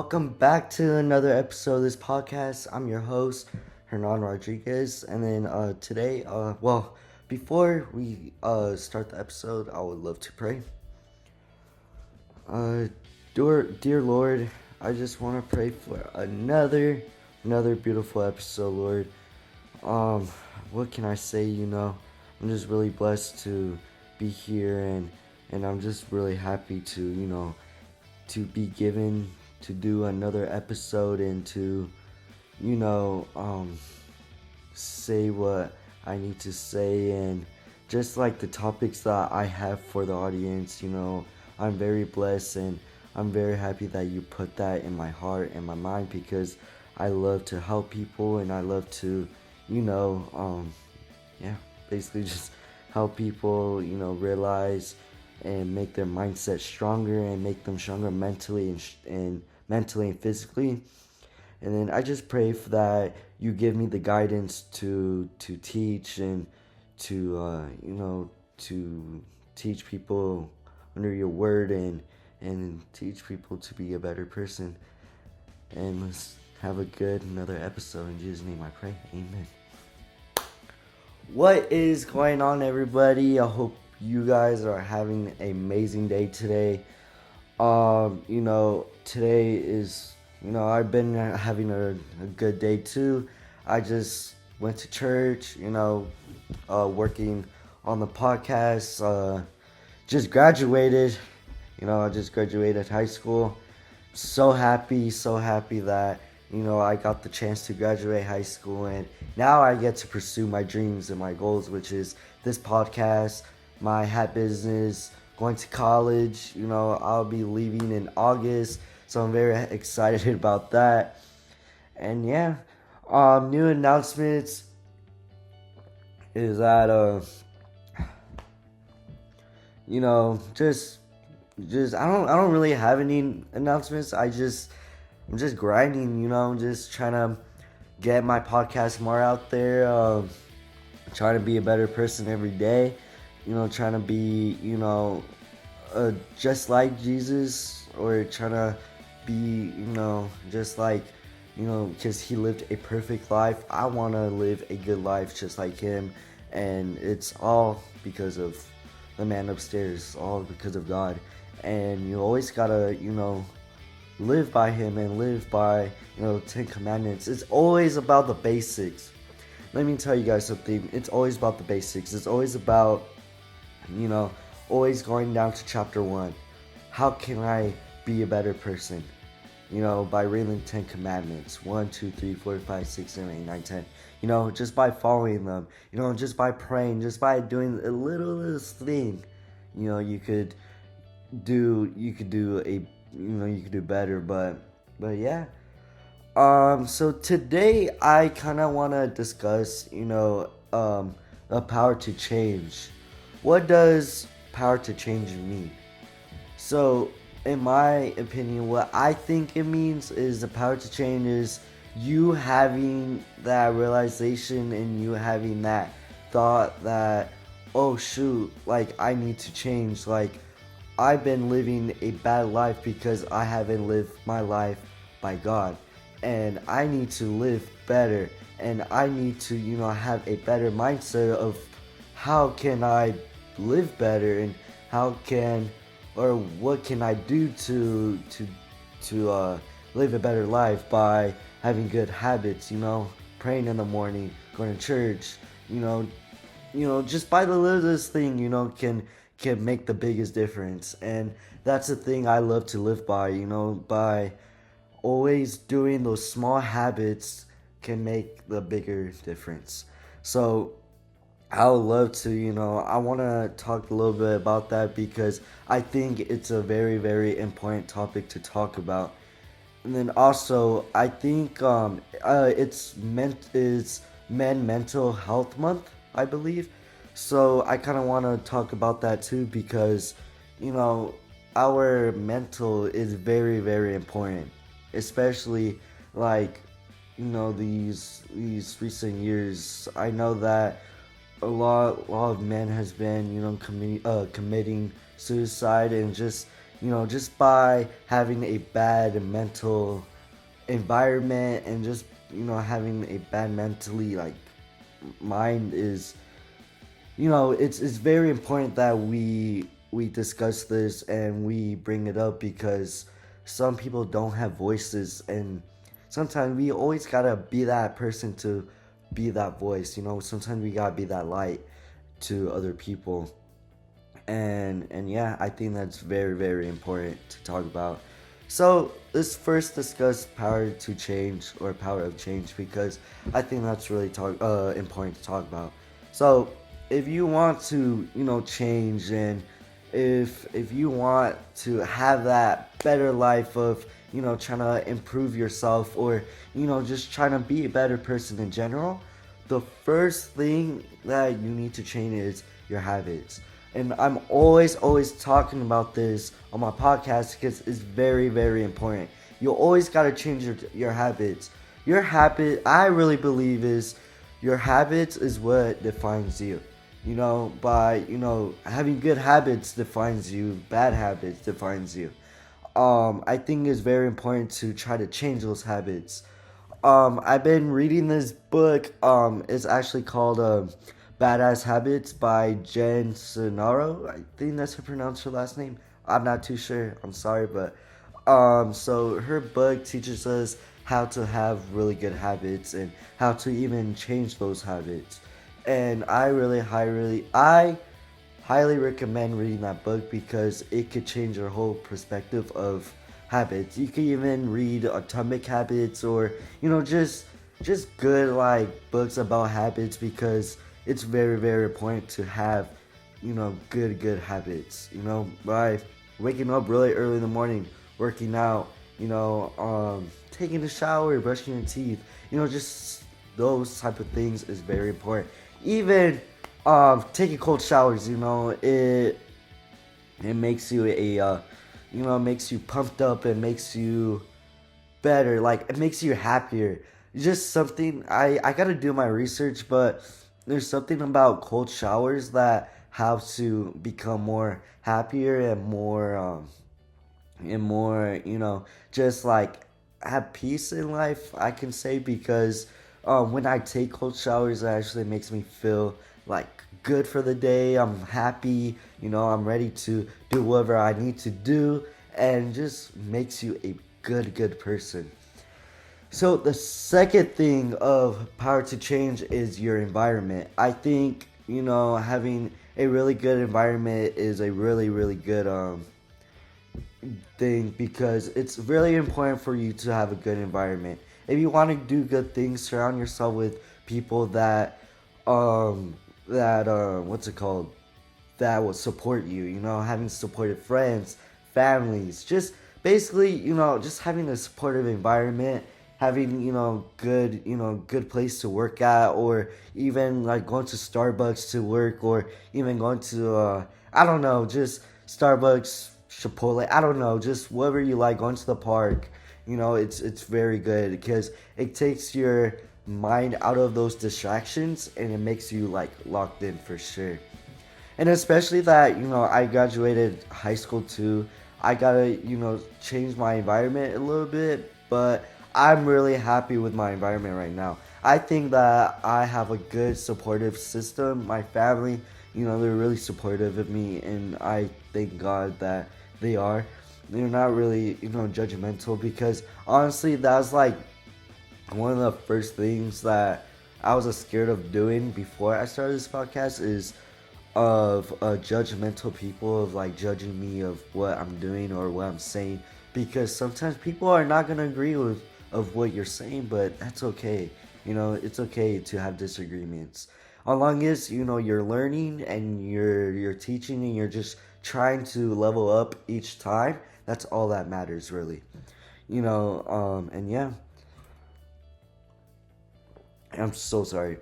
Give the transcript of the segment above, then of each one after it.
welcome back to another episode of this podcast. I'm your host, Hernan Rodriguez, and then today, before we start the episode, I would love to pray. Uh, dear Lord, I just want to pray for another beautiful episode, Lord. Um, what can I say? I'm just really blessed to be here, and I'm just really happy to be given to do another episode and to you know um say what I need to say, and just like the topics that I have for the audience. I'm very blessed, and I'm very happy that you put that in my heart and my mind, because I love to help people, and I love to you know yeah, basically just help people realize and make their mindset stronger, and make them stronger mentally and physically. And then I just pray for that you give me the guidance to teach, and to teach people under your word, and teach people to be a better person. And let's have a good another episode. In Jesus' name I pray. Amen. What is going on, everybody? I hope you guys are having an amazing day today. Today is, I've been having a good day too. I just went to church, working on the podcast, just graduated, I just graduated high school. So happy that, I got the chance to graduate high school, and now I get to pursue my dreams and my goals, which is this podcast, my hat business, going to college. I'll be leaving in August, so I'm very excited about that. And yeah, new announcements is that just I don't really have any announcements. I'm just grinding. I'm just trying to get my podcast more out there. Trying to be a better person every day. Trying to be, just like Jesus, or trying to be, just like, because he lived a perfect life. I want to live a good life just like him. And it's all because of the man upstairs, all because of God. And you always gotta, live by him, and live by, 10 Commandments. It's always about the basics. Let me tell you guys something. It's always about the basics. It's always about, always going down to chapter 1. How can I be a better person? By reading 10 Commandments. 1, 2, 3, 4, 5, 6, 7, 8, 9, 10. Just by following them. Just by praying. Just by doing a littlest thing. You could do better. But yeah. So today I kind of want to discuss, a power to change. What does power to change mean? So, in my opinion, what I think it means is the power to change is you having that realization, and you having that thought that, oh shoot, like I need to change. Like, I've been living a bad life because I haven't lived my life by God. And I need to live better, and I need to, have a better mindset of how can I live better, and what can I do to live a better life by having good habits, praying in the morning, going to church, just by the littlest thing, can make the biggest difference. And that's the thing I love to live by, by always doing those small habits can make the bigger difference. So I would love to, I want to talk a little bit about that, because I think it's a very, very important topic to talk about. And then also, I think it's Men Mental Health Month, I believe. So I kind of want to talk about that too, because, our mental is very, very important. Especially like, these recent years. I know that a lot of men has been, committing suicide, and just, just by having a bad mental environment and just having a bad mentally like mind is it's very important that we discuss this and we bring it up because some people don't have voices, and sometimes we always gotta be that person to be that voice. Sometimes we gotta be that light to other people. And yeah, I think that's very, very important to talk about. So let's first discuss power to change or power of change, because I think that's really important to talk about. So if you want to change, and if you want to have that better life of trying to improve yourself, or just trying to be a better person in general, the first thing that you need to change is your habits. And I'm always talking about this on my podcast because it's very, very important. You always got to change your habits. Your habit, I really believe, is your habits is what defines you. By having good habits defines you, bad habits defines you. I think it's very important to try to change those habits. I've been reading this book. It's actually called Badass Habits by Jen Sincero. I think that's how you pronounce her last name. I'm not too sure. I'm sorry, but so her book teaches us how to have really good habits and how to even change those habits. And I highly recommend reading that book because it could change your whole perspective of habits. You can even read Atomic Habits, or just good like books about habits, because it's very, very important to have good habits. By waking up really early in the morning, working out, taking a shower, brushing your teeth, just those type of things is very important. Even taking cold showers, it makes you makes you pumped up and makes you better. Like, it makes you happier. Just something, I gotta do my research, but there's something about cold showers that help to become more happier and more, just like have peace in life, I can say, because when I take cold showers, it actually makes me feel like good for the day. I'm happy, I'm ready to do whatever I need to do, and just makes you a good person. So the second thing of power to change is your environment. I think, having a really good environment is a really, really good thing, because it's really important for you to have a good environment. If you want to do good things, surround yourself with people that what's it called, that will support you. Having supportive friends, families, just basically, just having a supportive environment, having good place to work at, or even like going to Starbucks to work, or even going to I don't know, just Starbucks, Chipotle, I don't know, just whatever you like, going to the park. It's very good because it takes your mind out of those distractions, and it makes you like locked in for sure. And especially that I graduated high school too. I gotta change my environment a little bit, but I'm really happy with my environment right now. I think that I have a good supportive system. My family, they're really supportive of me, and I thank God that they are. They're not really judgmental, because honestly, that's like one of the first things that I was scared of doing before I started this podcast, is of judgmental people, of like judging me of what I'm doing or what I'm saying, because sometimes people are not gonna agree with of what you're saying, but that's okay. It's okay to have disagreements, as long as you're learning and you're teaching and you're just trying to level up each time. That's all that matters, really. And yeah, I'm so sorry.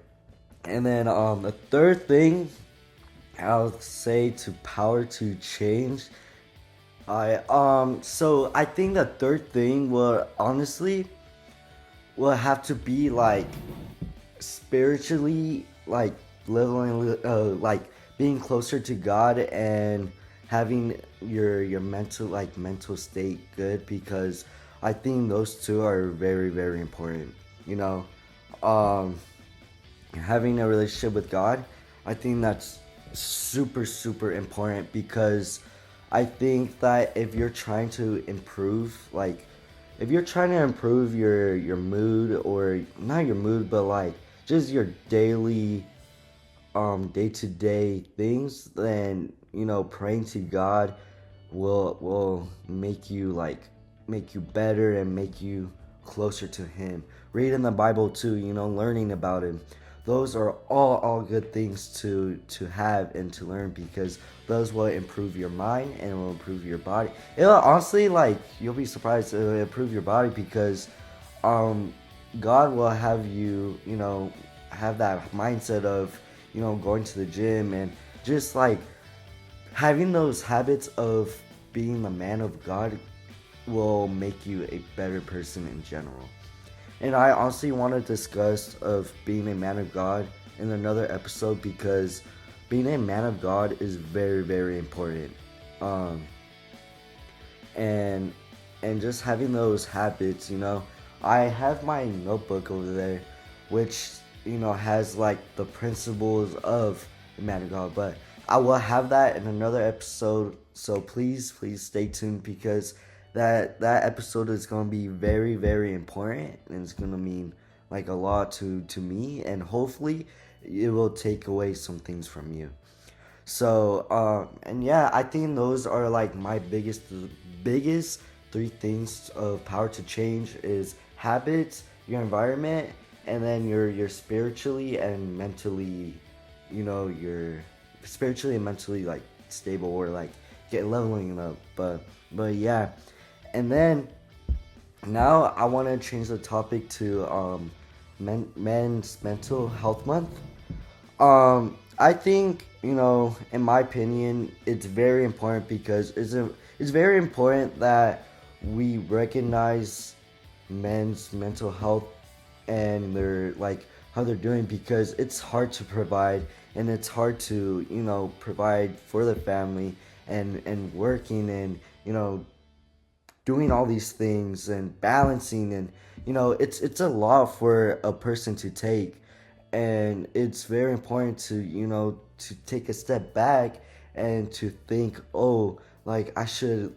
And then the third thing I'll say to power to change, I think the third thing will have to be like spiritually, like leveling, like being closer to God, and having your mental state good, because I think those two are very, very important. You know, um, having a relationship with God, I think that's super, super important, because I think that if you're trying to improve, like, if you're trying to improve your mood, or not your mood, but like just your daily day to day things, then praying to God will make you better and make you closer to Him. Reading the Bible too, learning about Him. Those are all good things to have and to learn, because those will improve your mind and it will improve your body. It'll honestly, like, you'll be surprised, it'll improve your body, because um God will have you, have that mindset of, going to the gym, and just like having those habits of being a man of God will make you a better person in general. And I honestly want to discuss of being a man of God in another episode, because being a man of God is very, very important. Um, and and just having those habits, I have my notebook over there, which has like the principles of the man of God. But I will have that in another episode, so please stay tuned, because that episode is going to be very, very important, and it's going to mean like a lot to me, and hopefully it will take away some things from you. So and yeah, I think those are like my biggest three things of power to change: is habits, your environment, and then you're spiritually and mentally, you're spiritually and mentally like stable, or like get leveling up. But yeah. And then now I want to change the topic to men's mental health month. I think, in my opinion, it's very important, because it's very important that we recognize men's mental health and their, like, how they're doing, because it's hard to provide, and it's hard to provide for the family, and working, and doing all these things and balancing, and it's a lot for a person to take. And it's very important to to take a step back and to think, oh, like, I should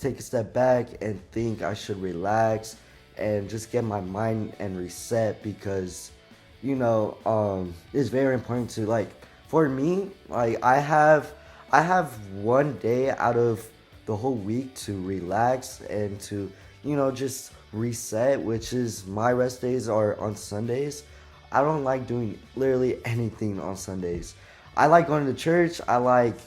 take a step back and think I should relax and just get my mind and reset, because it's very important to, like, for me, like, I have one day out of the whole week to relax and to just reset, which is my rest days are on Sundays. I don't like doing literally anything on Sundays. I like going to church. I like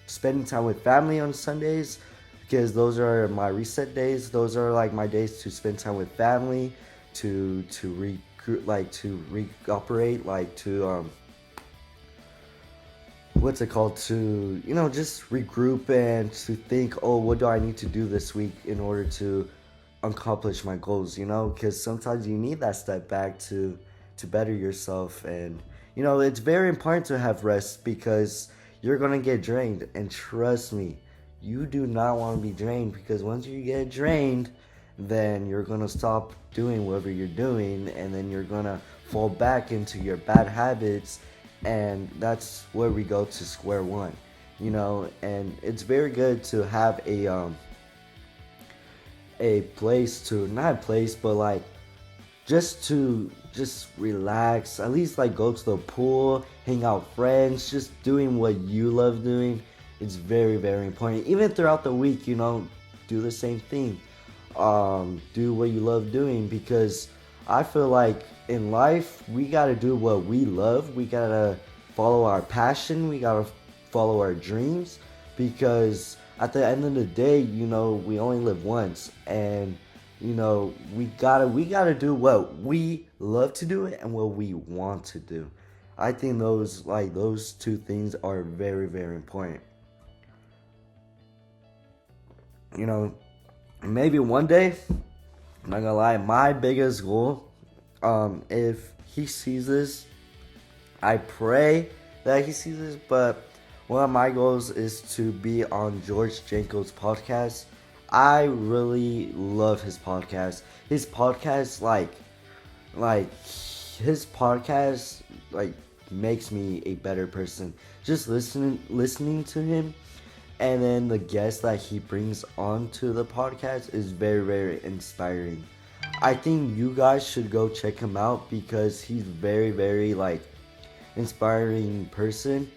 spending time with family on Sundays, because those are my reset days. Those are like my days to spend time with family, to recruit, like to recuperate, like to what's it called, to just regroup and to think, oh, what do I need to do this week in order to accomplish my goals, because sometimes you need that step back to better yourself. And it's very important to have rest, because you're gonna get drained, and trust me, you do not want to be drained, because once you get drained, then you're gonna stop doing whatever you're doing, and then you're gonna fall back into your bad habits, and that's where we go to square one. And it's very good to have a place to, not a place, but like just relax, at least like go to the pool, hang out with friends, just doing what you love doing. It's very, very important. Even throughout the week, do the same thing. Do what you love doing, because I feel like in life we gotta do what we love. We gotta follow our passion. We gotta follow our dreams, because at the end of the day, we only live once, and we gotta do what we love to do and what we want to do. I think those two things are very, very important. Maybe one day, I'm not gonna lie, my biggest goal, if he sees this, I pray that he sees this, but one of my goals is to be on George Janko's podcast. I really love his podcast. His podcast, like his podcast, like makes me a better person. Just listening to him, and then the guests that he brings onto the podcast is very, very inspiring. I think you guys should go check him out because he's very, very like inspiring person.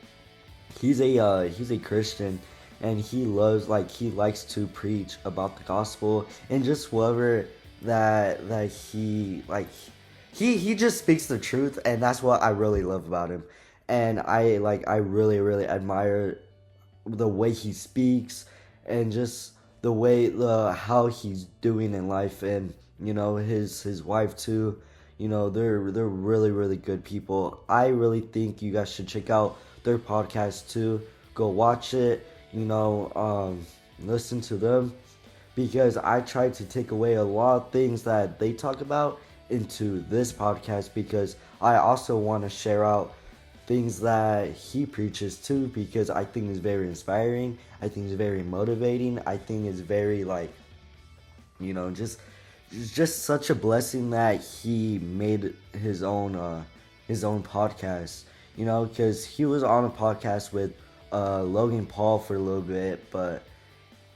He's a Christian, and he likes to preach about the gospel, and just whoever that he just speaks the truth, and that's what I really love about him. And I really, really admire the way he speaks, and just the how he's doing in life. And his wife too. They're really, really good people. I really think you guys should check out their podcast too. Go watch it. Listen to them, because I try to take away a lot of things that they talk about into this podcast, because I also want to share out things that he preaches too, because I think it's very inspiring. I think it's very motivating. I think it's very just it's just such a blessing that he made his own podcast. Because he was on a podcast with Logan Paul for a little bit, but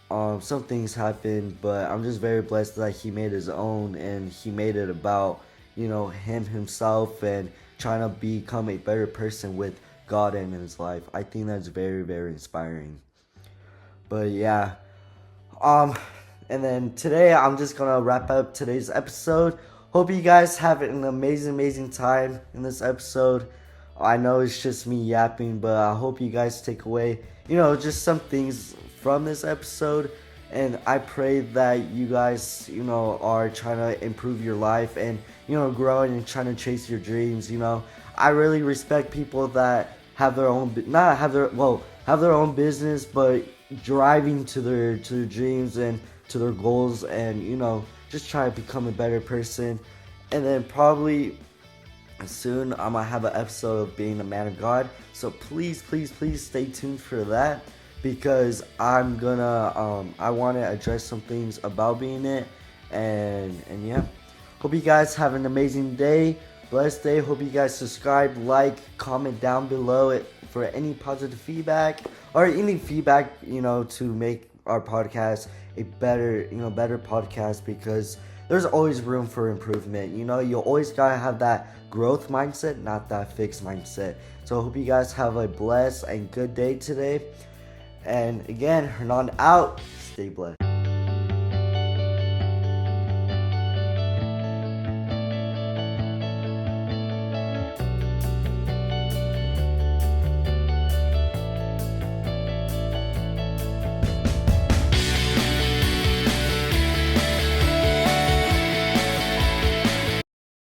some things happened. But I'm just very blessed that he made his own, and he made it about him himself and trying to become a better person with God in his life. I think that's very, very inspiring. But yeah, and then today I'm just gonna wrap up today's episode. Hope you guys have an amazing time in this episode. I know it's just me yapping, but I hope you guys take away, just some things from this episode. And I pray that you guys, are trying to improve your life and, growing and trying to chase your dreams. I really respect people that have their own, have their own business, but driving to their dreams and to their goals, and just try to become a better person. And then probably soon I'm gonna have an episode of being a man of God, so please stay tuned for that, because I'm gonna I want to address some things about being it. And yeah, hope you guys have an amazing day, blessed day. Hope you guys subscribe, like, comment down below it for any positive feedback or any feedback to make our podcast a better podcast, because there's always room for improvement. You always gotta have that growth mindset, not that fixed mindset. So I hope you guys have a blessed and good day today. And again, Hernan out. Stay blessed.